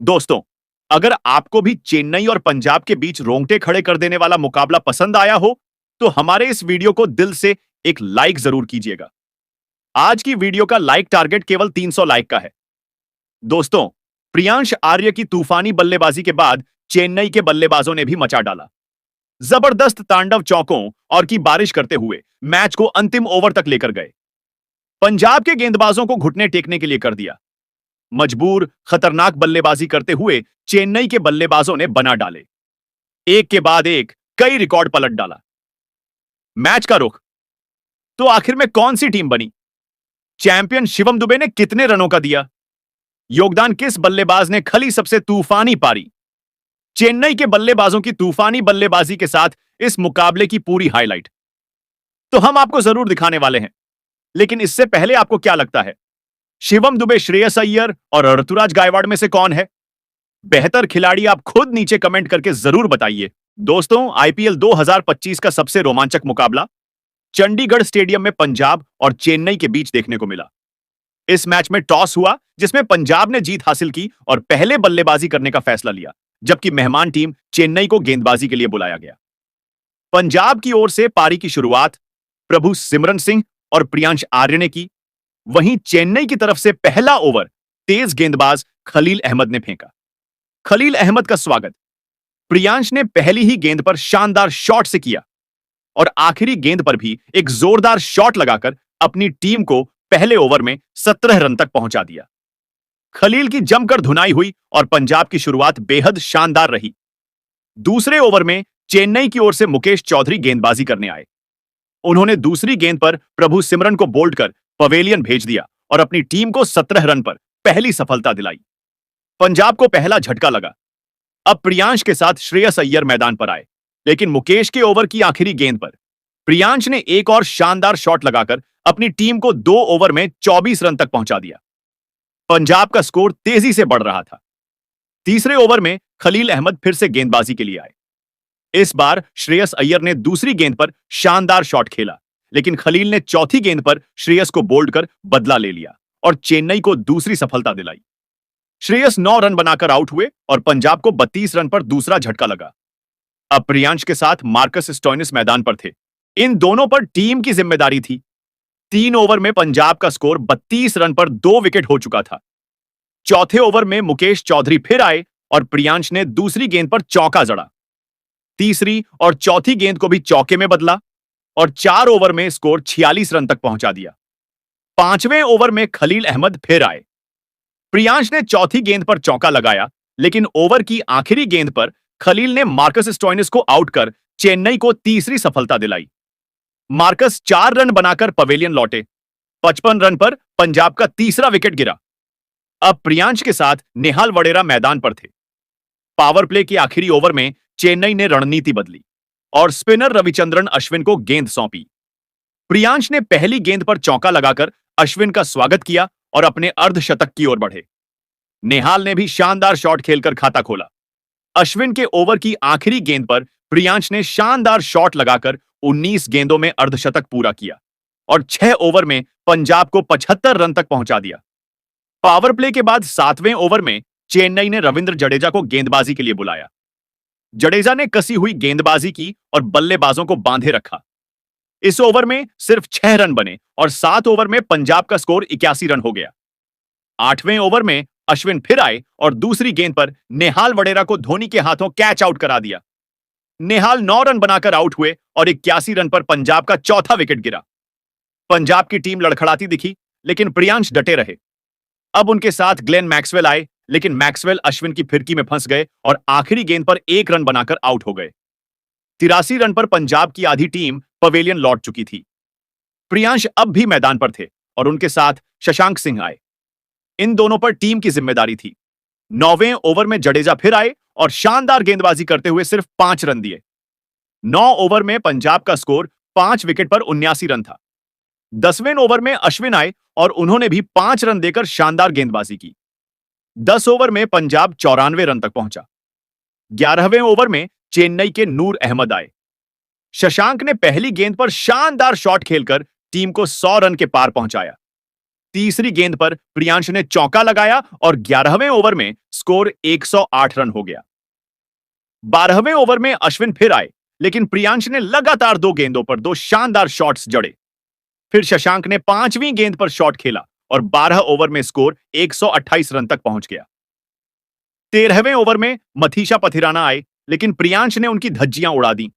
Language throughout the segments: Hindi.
दोस्तों, अगर आपको भी चेन्नई और पंजाब के बीच रोंगटे खड़े कर देने वाला मुकाबला पसंद आया हो, तो हमारे इस वीडियो को दिल से एक लाइक जरूर कीजिएगा। आज की वीडियो का लाइक टारगेट केवल 300 लाइक का है। दोस्तों, प्रियांश आर्य की तूफानी बल्लेबाजी के बाद चेन्नई के बल्लेबाजों ने भी मचा डाला। जबरदस्त तांडव चौकों और की बारिश करते हुए मैच को अंतिम ओवर तक लेकर गए। पंजाब के गेंदबाजों को घुटने टेकने के लिए कर दिया। मजबूर खतरनाक बल्लेबाजी करते हुए चेन्नई के बल्लेबाजों ने बना डाले, एक के बाद एक कई रिकॉर्ड पलट डाला। मैच का रुख तो आखिर में कौन सी टीम बनी? चैंपियन शिवम दुबे ने कितने रनों का दिया? योगदान किस बल्लेबाज ने खली सबसे तूफानी पारी? चेन्नई के बल्लेबाजों की तूफानी बल्लेबाजी के साथ इस मुकाबले की पूरी हाईलाइट तो हम आपको जरूर दिखाने वाले हैं। लेकिन इससे पहले आपको क्या लगता है, शिवम दुबे, श्रेयस अय्यर और ऋतुराज गायकवाड़ में से कौन है बेहतर खिलाड़ी? आप खुद नीचे कमेंट करके जरूर बताइए। दोस्तों, आईपीएल 2025 का सबसे रोमांचक मुकाबला चंडीगढ़ स्टेडियम में पंजाब और चेन्नई के बीच देखने को मिला। इस मैच में टॉस हुआ, जिसमें पंजाब ने जीत हासिल की और पहले बल्लेबाजी करने का फैसला लिया, जबकि मेहमान टीम चेन्नई को गेंदबाजी के लिए बुलाया गया। पंजाब की ओर से पारी की शुरुआत प्रभु सिमरन सिंह और प्रियांश आर्य ने की। वहीं चेन्नई की तरफ से पहला ओवर तेज गेंदबाज खलील अहमद ने फेंका। खलील अहमद का स्वागत प्रियांश ने पहली ही गेंद पर शानदार शॉट से किया और आखिरी गेंद पर भी एक जोरदार शॉट लगाकर अपनी टीम को पहले ओवर में 17 रन तक पहुंचा दिया। खलील की जमकर धुनाई हुई और पंजाब की शुरुआत बेहद शानदार रही। दूसरे ओवर में चेन्नई की ओर से मुकेश चौधरी गेंदबाजी करने आए। उन्होंने दूसरी गेंद पर प्रभु सिमरन को बोल्ड कर पवेलियन भेज दिया और अपनी टीम को 17 रन पर पहली सफलता दिलाई। पंजाब को पहला झटका लगा। अब प्रियांश के साथ श्रेयस अय्यर मैदान पर आए, लेकिन मुकेश के ओवर की आखिरी गेंद पर प्रियांश ने एक और शानदार शॉट लगाकर अपनी टीम को 2 ओवर में 24 रन तक पहुंचा दिया। पंजाब का स्कोर तेजी से बढ़ रहा था। तीसरे ओवर में खलील अहमद फिर से गेंदबाजी के लिए आए। इस बार श्रेयस अय्यर ने दूसरी गेंद पर शानदार शॉट खेला, लेकिन खलील ने चौथी गेंद पर श्रेयस को बोल्ड कर बदला ले लिया और चेन्नई को दूसरी सफलता दिलाई। श्रेयस 9 रन बनाकर आउट हुए और पंजाब को 32 रन पर दूसरा झटका लगा। अब प्रियांश के साथ मार्कस स्टोइनिस मैदान पर थे। इन दोनों पर टीम की जिम्मेदारी थी। 3 ओवर में पंजाब का स्कोर 32 रन पर 2 विकेट हो चुका था। चौथे ओवर में मुकेश चौधरी फिर आए और प्रियांश ने दूसरी गेंद पर चौका जड़ा। तीसरी और चौथी गेंद को भी चौके में बदला और 4 ओवर में स्कोर 46 रन तक पहुंचा दिया। पांचवें ओवर में खलील अहमद फिर आए। प्रियांश ने चौथी गेंद पर चौका लगाया, लेकिन ओवर की आखिरी गेंद पर खलील ने मार्कस स्टोइनिस को आउट कर चेन्नई को तीसरी सफलता दिलाई। मार्कस 4 रन बनाकर पवेलियन लौटे। 55 रन पर पंजाब का तीसरा विकेट गिरा। अब प्रियांश के साथ नेहाल वडेरा मैदान पर थे। पावर प्ले के आखिरी ओवर में चेन्नई ने रणनीति बदली और स्पिनर रविचंद्रन अश्विन को गेंद सौंपी। प्रियांश ने पहली गेंद पर चौका लगाकर अश्विन का स्वागत किया और अपने अर्धशतक की ओर बढ़े। नेहाल ने भी शानदार शॉट खेलकर खाता खोला। अश्विन के ओवर की आखिरी गेंद पर प्रियांश ने शानदार शॉट लगाकर 19 गेंदों में अर्धशतक पूरा किया और 6 ओवर में पंजाब को 75 रन तक पहुंचा दिया। पावर प्ले के बाद 7वें ओवर में चेन्नई ने रविंद्र जडेजा को गेंदबाजी के लिए बुलाया। जडेजा ने कसी हुई गेंदबाजी की और बल्लेबाजों को बांधे रखा। इस ओवर में सिर्फ 6 रन बने और 7 ओवर में पंजाब का स्कोर 81 रन हो गया। 8वें ओवर में अश्विन फिर आए और दूसरी गेंद पर नेहाल वडेरा को धोनी के हाथों कैच आउट करा दिया। नेहाल 9 रन बनाकर आउट हुए और 81 रन पर पंजाब का चौथा विकेट गिरा। पंजाब की टीम लड़खड़ाती दिखी, लेकिन प्रियांश डटे रहे। अब उनके साथ ग्लेन मैक्सवेल आए, लेकिन मैक्सवेल अश्विन की फिरकी में फंस गए और आखिरी गेंद पर 1 रन बनाकर आउट हो गए। 83 रन पर पंजाब की आधी टीम पवेलियन लौट चुकी थी। प्रियांश अब भी मैदान पर थे और उनके साथ शशांक सिंह आए। इन दोनों पर टीम की जिम्मेदारी थी। 9वें ओवर में जडेजा फिर आए और शानदार गेंदबाजी करते हुए सिर्फ 5 रन दिए। 9 ओवर में पंजाब का स्कोर 5 विकेट पर 79 रन था। 10वें ओवर में अश्विन आए और उन्होंने भी 5 रन देकर शानदार गेंदबाजी की। 10 ओवर में पंजाब 94 रन तक पहुंचा। 11वें ओवर में चेन्नई के नूर अहमद आए। शशांक ने पहली गेंद पर शानदार शॉट खेलकर टीम को 100 रन के पार पहुंचाया। तीसरी गेंद पर प्रियांश ने चौका लगाया और 11वें ओवर में स्कोर 108 रन हो गया। 12वें ओवर में अश्विन फिर आए, लेकिन प्रियांश ने लगातार 2 गेंदों पर 2 शानदार शॉट्स जड़े। फिर शशांक ने 5वीं गेंद पर शॉट खेला और 12 ओवर में स्कोर 128 रन तक पहुंच गया। 13वें ओवर में मथीशा पथिराना आए, लेकिन प्रियांश ने उनकी धज्जियां उड़ा दी।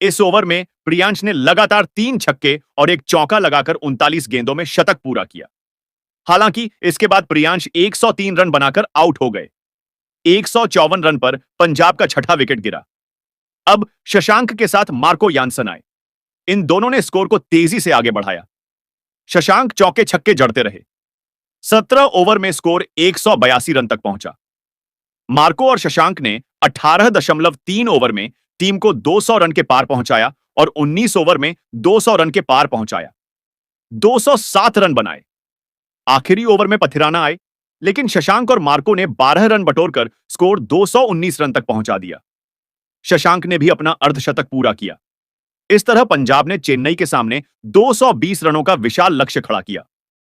इस ओवर में प्रियांश ने लगातार 3 छक्के और एक चौका लगाकर 39 गेंदों में शतक पूरा किया। हालांकि इसके बाद प्रियांश 103 रन बनाकर आउट हो गए। 154 रन पर पंजाब का छठा विकेट गिरा। अब शशांक के साथ मार्को यानसन आए। इन दोनों ने स्कोर को तेजी से आगे बढ़ाया। शशांक चौके छक्के जड़ते रहे। 17 ओवर में स्कोर 182 रन तक पहुंचा। मार्को और शशांक ने 18.3 ओवर में टीम को 200 रन के पार पहुंचाया और 19 ओवर में 200 रन के पार पहुंचाया। 207 रन बनाए। आखिरी ओवर में पथिराना आए, लेकिन शशांक और मार्को ने 12 रन बटोरकर स्कोर 219 रन तक पहुंचा दिया। शशांक ने भी अपना अर्धशतक पूरा किया। इस तरह पंजाब ने चेन्नई के सामने 220 रनों का विशाल लक्ष्य खड़ा किया।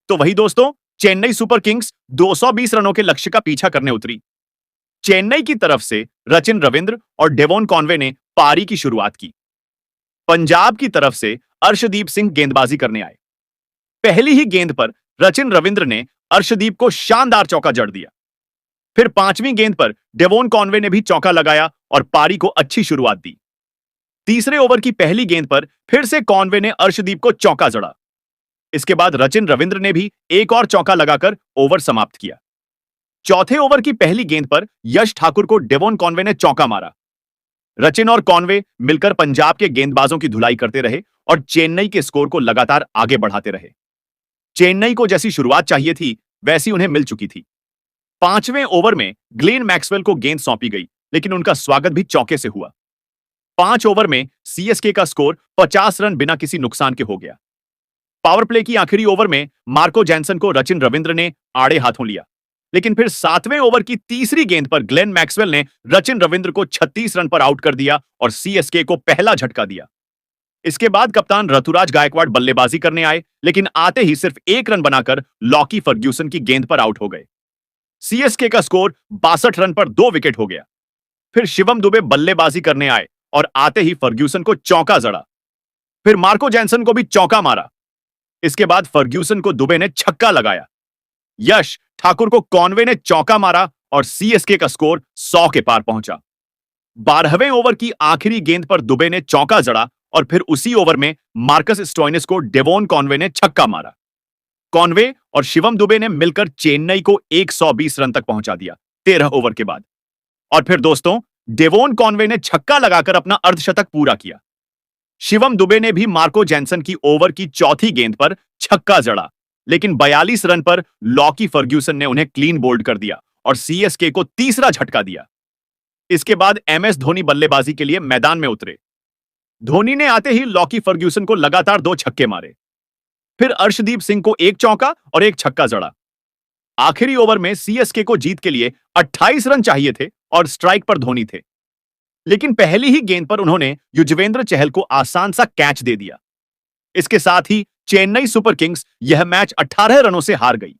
तो वही दोस्तों, चेन्नई सुपर किंग्स 220 रनों के लक्ष्य का पीछा करने उतरी। चेन्नई की तरफ से रचिन रविंद्र और डेवॉन कॉनवे ने पारी की शुरुआत की। पंजाब की तरफ से अर्शदीप सिंह गेंदबाजी करने आए। पहली ही गेंद पर रचिन रविंद्र ने अर्शदीप को शानदार चौका जड़ दिया। फिर 5वीं गेंद पर डेवॉन कॉनवे ने भी चौका लगाया और पारी को अच्छी शुरुआत दी। तीसरे ओवर की पहली गेंद पर फिर से कॉनवे ने अर्शदीप को चौका जड़ा। इसके बाद रचिन रविंद्र ने भी एक और चौका लगाकर ओवर समाप्त किया। चौथे ओवर की पहली गेंद पर यश ठाकुर को डेवॉन कॉनवे ने चौका मारा। रचिन और कॉनवे मिलकर पंजाब के गेंदबाजों की धुलाई करते रहे और चेन्नई के स्कोर को लगातार आगे बढ़ाते रहे। चेन्नई को जैसी शुरुआत चाहिए थी, वैसी उन्हें मिल चुकी थी। 5वें ओवर में ग्लेन मैक्सवेल को गेंद सौंपी गई, लेकिन उनका स्वागत भी चौके से हुआ। 5 ओवर में सीएसके का स्कोर 50 रन बिना किसी नुकसान के हो गया। पावर प्ले की आखिरी ओवर में मार्को जैनसन को रचिन रविंद्र ने आड़े हाथों लिया, लेकिन फिर 7वें ओवर की तीसरी गेंद पर ग्लेन मैक्सवेल ने रचिन रविंद्र को 36 रन पर आउट कर दिया और सीएसके को पहला झटका दिया। इसके बाद कप्तान ऋतुराज गायकवाड़ बल्लेबाजी करने आए, लेकिन आते ही सिर्फ 1 रन बनाकर लॉकी फर्ग्यूसन की गेंद पर आउट हो गए। सीएसके का स्कोर 62 रन पर 2 विकेट हो गया। फिर शिवम दुबे बल्लेबाजी करने आए और आते ही फर्ग्यूसन को चौका जड़ा। फिर मार्को जैनसन को भी चौका मारा। इसके बाद फर्ग्यूसन को दुबे ने छक्का लगाया। यश ठाकुर को कॉनवे ने चौका मारा और सीएसके का स्कोर 100 के पार पहुंचा। 12वें ओवर की आखिरी गेंद पर दुबे ने चौका जड़ा और फिर उसी ओवर में मार्कस स्टोइनिस को डेवॉन कॉनवे ने छक्का मारा। कॉनवे और शिवम दुबे ने मिलकर चेन्नई को 120 रन तक पहुंचा दिया 13 ओवर के बाद। और फिर दोस्तों, डेवॉन कॉनवे ने छक्का लगाकर अपना अर्धशतक पूरा किया। शिवम दुबे ने भी मार्को जैनसन की ओवर की चौथी गेंद पर छक्का जड़ा, लेकिन 42 रन पर लॉकी फर्ग्यूसन ने उन्हें क्लीन बोल्ड कर दिया और सीएसके को तीसरा झटका दिया। इसके बाद एमएस धोनी बल्लेबाजी के लिए मैदान में उतरे। धोनी ने आते ही लॉकी फर्ग्यूसन को लगातार 2 छक्के मारे। फिर अर्शदीप सिंह को 1 चौका और 1 छक्का जड़ा। आखिरी ओवर में सीएसके को जीत के लिए 28 रन चाहिए थे और स्ट्राइक पर धोनी थे, लेकिन पहली ही गेंद पर उन्होंने युजवेंद्र चहल को आसान सा कैच दे दिया। इसके साथ ही चेन्नई सुपर किंग्स यह मैच 18 रनों से हार गई।